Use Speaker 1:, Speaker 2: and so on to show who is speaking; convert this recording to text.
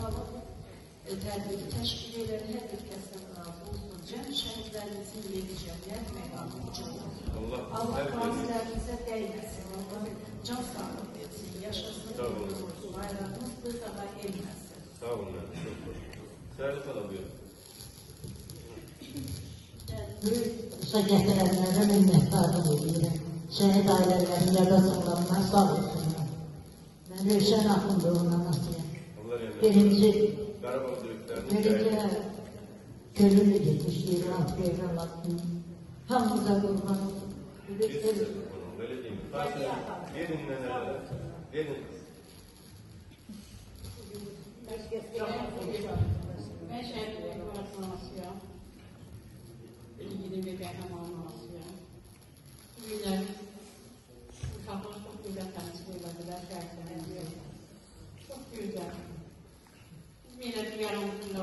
Speaker 1: halk tədbiri təşkil edən hər bir kəsdən razı olsun. Cəm şəhidlərimizin yeni cəmiyyət məqamı ucundur. Allah qazilərimizə dəyməsin. Allah can sağlıq etsin, yaşasın, olsun. Bayrağımız bir daha elməsin.
Speaker 2: Sağ olun. Servis alabiliyorum.
Speaker 3: Qısa gətirənlərə minnətdarlıq edirəm. Şəhid ailələrinin yada sallanlar sağ olsunlar. Mən Rövşən Axundovun anasıyam. Birinci Gönüllü yetiştiği rahat Allah'ın hamımıza kurban olsun.
Speaker 2: Öyle değil mi? Gelin neler? Gelin.
Speaker 4: Ben şehitlerin anasıyam. İlgili bir qəhrəman anasıyam. Bu günlər uşaqlar çox gözəl təmsil edilər, şəhidlərin. Çox gözəl. Biz millət yaramızda